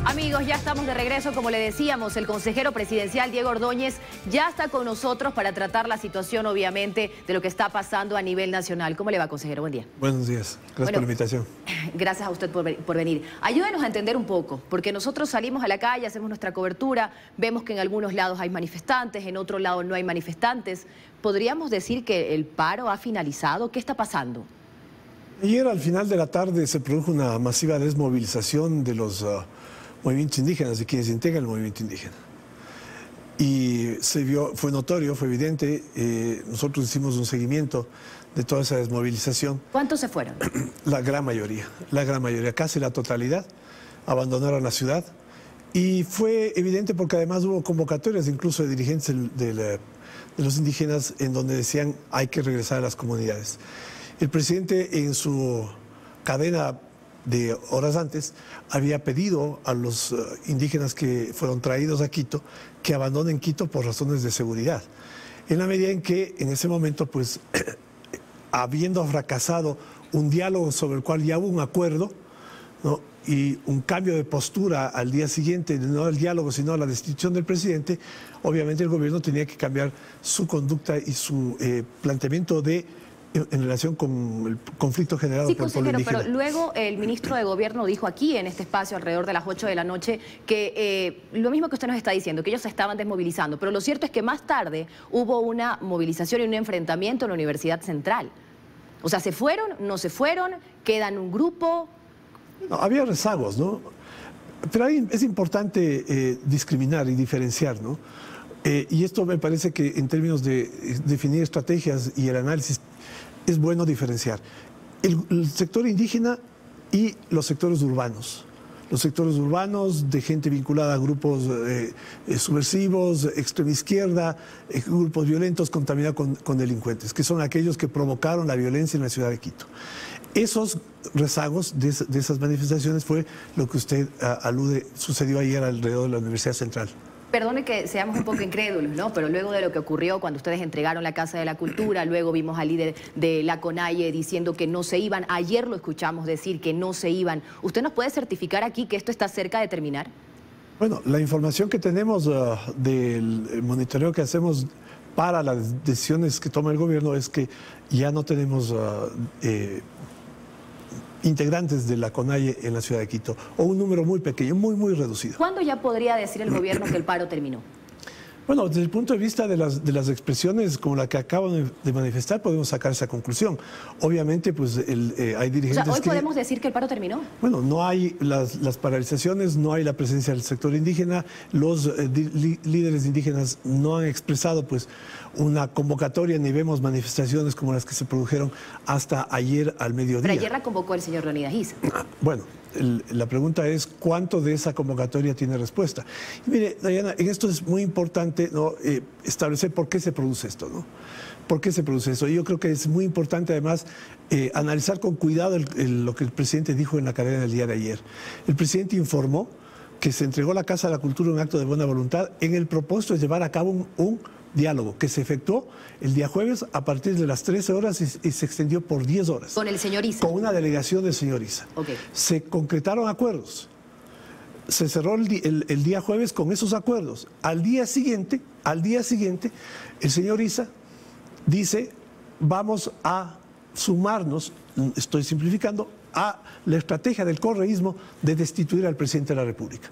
Amigos, ya estamos de regreso. Como le decíamos, el consejero presidencial Diego Ordóñez ya está con nosotros para tratar la situación, obviamente, de lo que está pasando a nivel nacional. ¿Cómo le va, consejero? Buen día. Buenos días. Gracias por la invitación. Gracias a usted por venir. Ayúdenos a entender un poco, porque nosotros salimos a la calle, hacemos nuestra cobertura, vemos que en algunos lados hay manifestantes, en otros lados no hay manifestantes. ¿Podríamos decir que el paro ha finalizado? ¿Qué está pasando? Ayer, al final de la tarde, se produjo una masiva desmovilización de los movimientos indígenas, de quienes integran el movimiento indígena. Y se vio, fue notorio, fue evidente, nosotros hicimos un seguimiento de toda esa desmovilización. ¿Cuántos se fueron? La gran mayoría, casi la totalidad, abandonaron la ciudad. Y fue evidente porque además hubo convocatorias incluso de dirigentes de los indígenas en donde decían hay que regresar a las comunidades. El presidente en su cadena de horas antes había pedido a los indígenas que fueron traídos a Quito que abandonen Quito por razones de seguridad. En la medida en que en ese momento, pues, habiendo fracasado un diálogo sobre el cual ya hubo un acuerdo, ¿no?, y un cambio de postura al día siguiente, no el diálogo, sino la destitución del presidente, obviamente el gobierno tenía que cambiar su conducta y su planteamiento en relación con el conflicto generado por el pueblo indígena. Pero luego el ministro de Gobierno dijo aquí, en este espacio, alrededor de las 8 de la noche, que lo mismo que usted nos está diciendo, que ellos se estaban desmovilizando. Pero lo cierto es que más tarde hubo una movilización y un enfrentamiento en la Universidad Central. O sea, ¿se fueron? ¿No se fueron? ¿Quedan un grupo? No, había rezagos, ¿no? Pero ahí es importante discriminar y diferenciar, ¿no? Y esto me parece que en términos de definir estrategias y el análisis es bueno diferenciar el sector indígena y los sectores urbanos. Los sectores urbanos de gente vinculada a grupos subversivos, extrema izquierda, grupos violentos contaminados con delincuentes, que son aquellos que provocaron la violencia en la ciudad de Quito. Esos rezagos de esas manifestaciones fue lo que usted alude, sucedió ayer alrededor de la Universidad Central. Perdone que seamos un poco incrédulos, ¿no? Pero luego de lo que ocurrió cuando ustedes entregaron la Casa de la Cultura, luego vimos al líder de la CONAIE diciendo que no se iban. Ayer lo escuchamos decir que no se iban. ¿Usted nos puede certificar aquí que esto está cerca de terminar? Bueno, la información que tenemos del monitoreo que hacemos para las decisiones que toma el gobierno es que ya no tenemos integrantes de la CONAIE en la ciudad de Quito, o un número muy pequeño, muy reducido. ¿Cuándo ya podría decir el gobierno que el paro terminó? Bueno, desde el punto de vista de las expresiones como la que acaban de manifestar, podemos sacar esa conclusión. Obviamente, pues hay dirigentes o sea, ¿hoy podemos decir que el paro terminó? Bueno, no hay las paralizaciones, no hay la presencia del sector indígena, los líderes indígenas no han expresado pues una convocatoria, ni vemos manifestaciones como las que se produjeron hasta ayer al mediodía. Pero ayer la convocó el señor Leonidas Issa. Bueno, la pregunta es cuánto de esa convocatoria tiene respuesta. Y mire, Dayana, en esto es muy importante, ¿no?, establecer por qué se produce esto, ¿no? ¿Por qué se produce eso? Y yo creo que es muy importante además analizar con cuidado lo que el presidente dijo en la cadena del día de ayer. El presidente informó que se entregó la Casa de la Cultura en un acto de buena voluntad en el propósito de llevar a cabo un diálogo que se efectuó el día jueves a partir de las 13 horas y se extendió por 10 horas. ¿Con el señor Issa? Con una delegación del señor Issa. Okay. Se concretaron acuerdos. Se cerró el día jueves con esos acuerdos. Al día siguiente, el señor Issa dice, vamos a sumarnos, estoy simplificando, a la estrategia del correísmo de destituir al presidente de la República.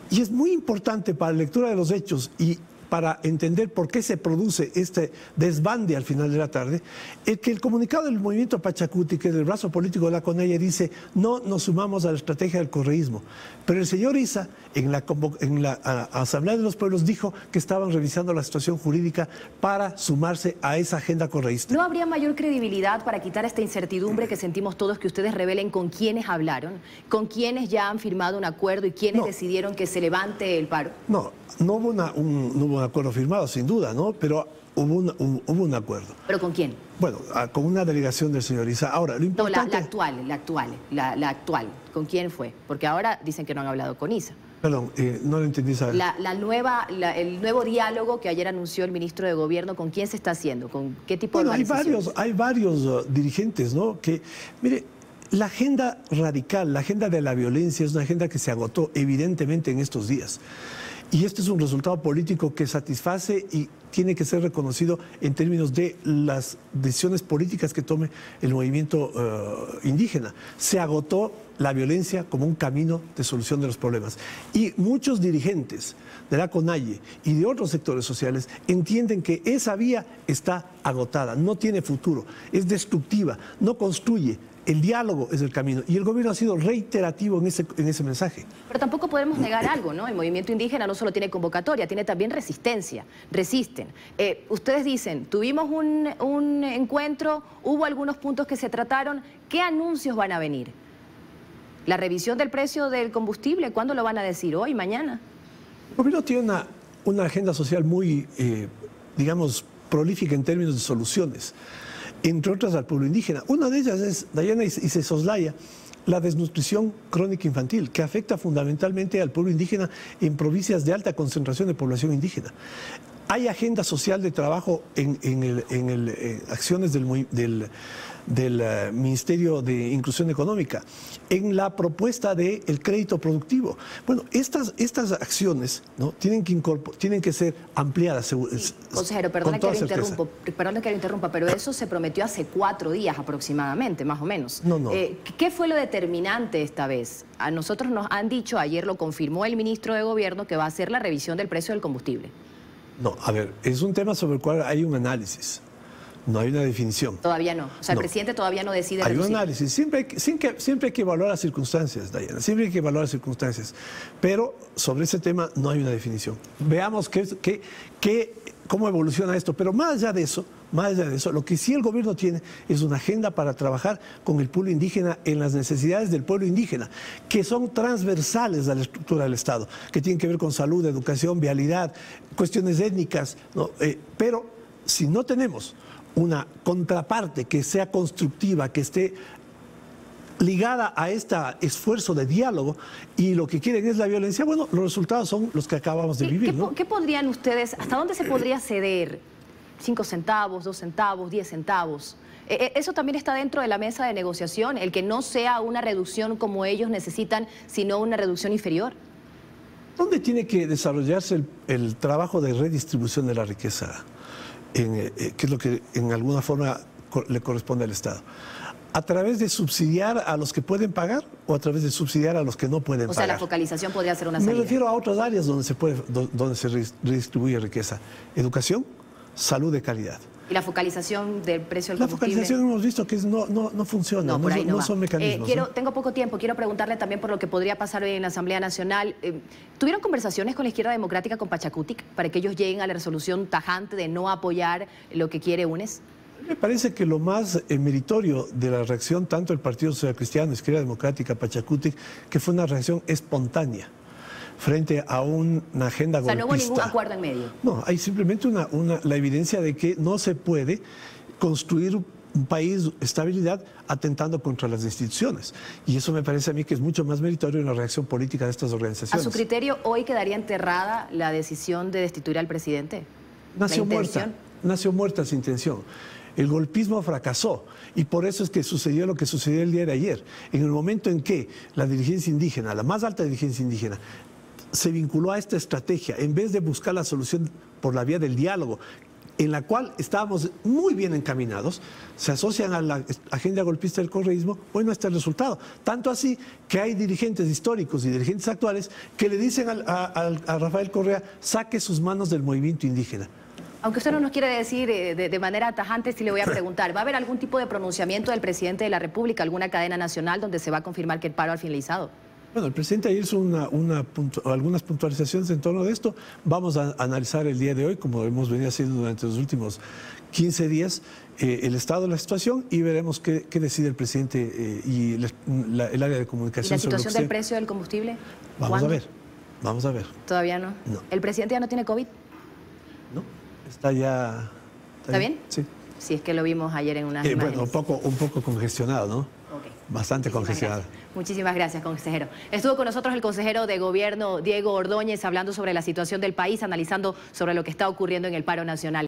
Y es muy importante para la lectura de los hechos y para entender por qué se produce este desbande al final de la tarde, el que el comunicado del movimiento Pachacuti, que es el brazo político de la CONAIE, dice no nos sumamos a la estrategia del correísmo. Pero el señor Issa, en la Asamblea de los Pueblos, dijo que estaban revisando la situación jurídica para sumarse a esa agenda correísta. ¿No habría mayor credibilidad para quitar esta incertidumbre que sentimos todos, que ustedes revelen con quiénes hablaron, con quiénes ya han firmado un acuerdo y quiénes decidieron que se levante el paro? No hubo un acuerdo firmado, sin duda, ¿no? Pero hubo un acuerdo. ¿Pero con quién? Bueno, con una delegación del señor Issa. Ahora, lo importante... No, la actual. ¿Con quién fue? Porque ahora dicen que no han hablado con Issa. Perdón, no lo entendí, ¿sabes? El nuevo diálogo que ayer anunció el ministro de Gobierno, ¿con quién se está haciendo? ¿Con qué tipo de organizaciones? Hay varios dirigentes, ¿no? Que, mire, La agenda radical, la agenda de la violencia es una agenda que se agotó evidentemente en estos días. Y este es un resultado político que satisface y tiene que ser reconocido en términos de las decisiones políticas que tome el movimiento indígena. Se agotó la violencia como un camino de solución de los problemas. Y muchos dirigentes de la CONAIE y de otros sectores sociales entienden que esa vía está agotada, no tiene futuro, es destructiva, no construye. El diálogo es el camino y el gobierno ha sido reiterativo en ese mensaje. Pero tampoco podemos negar algo, ¿no? El movimiento indígena no solo tiene convocatoria, tiene también resistencia, resisten. Ustedes dicen, tuvimos un encuentro, hubo algunos puntos que se trataron, ¿qué anuncios van a venir? ¿La revisión del precio del combustible? ¿Cuándo lo van a decir? ¿Hoy, mañana? El gobierno tiene una agenda social muy, digamos, prolífica en términos de soluciones, entre otras al pueblo indígena. Una de ellas es, Dayana, y se soslaya, la desnutrición crónica infantil, que afecta fundamentalmente al pueblo indígena en provincias de alta concentración de población indígena. Hay agenda social de trabajo en acciones del Ministerio de Inclusión Económica, en la propuesta del crédito productivo. Bueno, estas acciones, ¿no?, tienen que ser ampliadas. Sí, consejero, perdone que lo interrumpa, pero eso se prometió hace 4 días aproximadamente, más o menos. No. ¿Qué fue lo determinante esta vez? A nosotros nos han dicho, ayer lo confirmó el ministro de Gobierno, que va a hacer la revisión del precio del combustible. No, a ver, es un tema sobre el cual hay un análisis. No hay una definición. Todavía no. O sea, el presidente todavía no decide reducir. Hay un análisis. Siempre hay que evaluar las circunstancias, Dayana. Siempre hay que evaluar las circunstancias. Pero sobre ese tema no hay una definición. Veamos cómo evoluciona esto. Pero más allá de eso, lo que sí el gobierno tiene es una agenda para trabajar con el pueblo indígena en las necesidades del pueblo indígena, que son transversales a la estructura del Estado, que tienen que ver con salud, educación, vialidad, cuestiones étnicas, ¿no? Pero si no tenemos una contraparte que sea constructiva, que esté ligada a este esfuerzo de diálogo, y lo que quieren es la violencia, bueno, los resultados son los que acabamos de vivir, ¿no? ¿Qué podrían ustedes, hasta dónde se podría ceder? 5 centavos, 2 centavos, 10 centavos. ¿Eso también está dentro de la mesa de negociación? El que no sea una reducción como ellos necesitan, sino una reducción inferior. ¿Dónde tiene que desarrollarse el trabajo de redistribución de la riqueza? Que es lo que en alguna forma le corresponde al Estado. ¿A través de subsidiar a los que pueden pagar o a través de subsidiar a los que no pueden pagar? O sea, la focalización podría ser una salida. Me refiero a otras áreas donde se redistribuye riqueza. Educación, salud de calidad. ¿Y la focalización del precio del combustible? La focalización hemos visto que no funciona, no son mecanismos. Tengo poco tiempo, quiero preguntarle también por lo que podría pasar hoy en la Asamblea Nacional. ¿Tuvieron conversaciones con la izquierda democrática, con Pachacutic, para que ellos lleguen a la resolución tajante de no apoyar lo que quiere UNES? Me parece que lo más meritorio de la reacción, tanto del Partido Social Cristiano, Izquierda Democrática, Pachacutic, que fue una reacción espontánea frente a una agenda golpista. O sea, no hubo ningún acuerdo en medio. No, hay simplemente la evidencia de que no se puede construir un país, estabilidad, atentando contra las instituciones. Y eso me parece a mí que es mucho más meritorio en la reacción política de estas organizaciones. ¿A su criterio hoy quedaría enterrada la decisión de destituir al presidente? Nació muerta esa intención. El golpismo fracasó y por eso es que sucedió lo que sucedió el día de ayer. En el momento en que la dirigencia indígena, la más alta dirigencia indígena, se vinculó a esta estrategia, en vez de buscar la solución por la vía del diálogo, en la cual estábamos muy bien encaminados, se asocian a la agenda golpista del correísmo, bueno, este es el resultado. Tanto así que hay dirigentes históricos y dirigentes actuales que le dicen a Rafael Correa, saque sus manos del movimiento indígena. Aunque usted no nos quiere decir de manera tajante, sí le voy a preguntar, ¿va a haber algún tipo de pronunciamiento del presidente de la República, alguna cadena nacional donde se va a confirmar que el paro ha finalizado? Bueno, el presidente ayer hizo algunas puntualizaciones en torno de esto. Vamos a analizar el día de hoy, como hemos venido haciendo durante los últimos 15 días, el estado de la situación y veremos qué decide el presidente y el área de comunicación. ¿Y la situación del precio del combustible? Vamos a ver. ¿Todavía no? No. ¿El presidente ya no tiene COVID? No, está ya... ¿Está bien? Sí. Sí, es que lo vimos ayer en unas imágenes. Bueno, un poco congestionado, ¿no? Okay. Bastante congestionado. Muchísimas gracias, consejero. Estuvo con nosotros el consejero de Gobierno, Diego Ordóñez, hablando sobre la situación del país, analizando sobre lo que está ocurriendo en el paro nacional.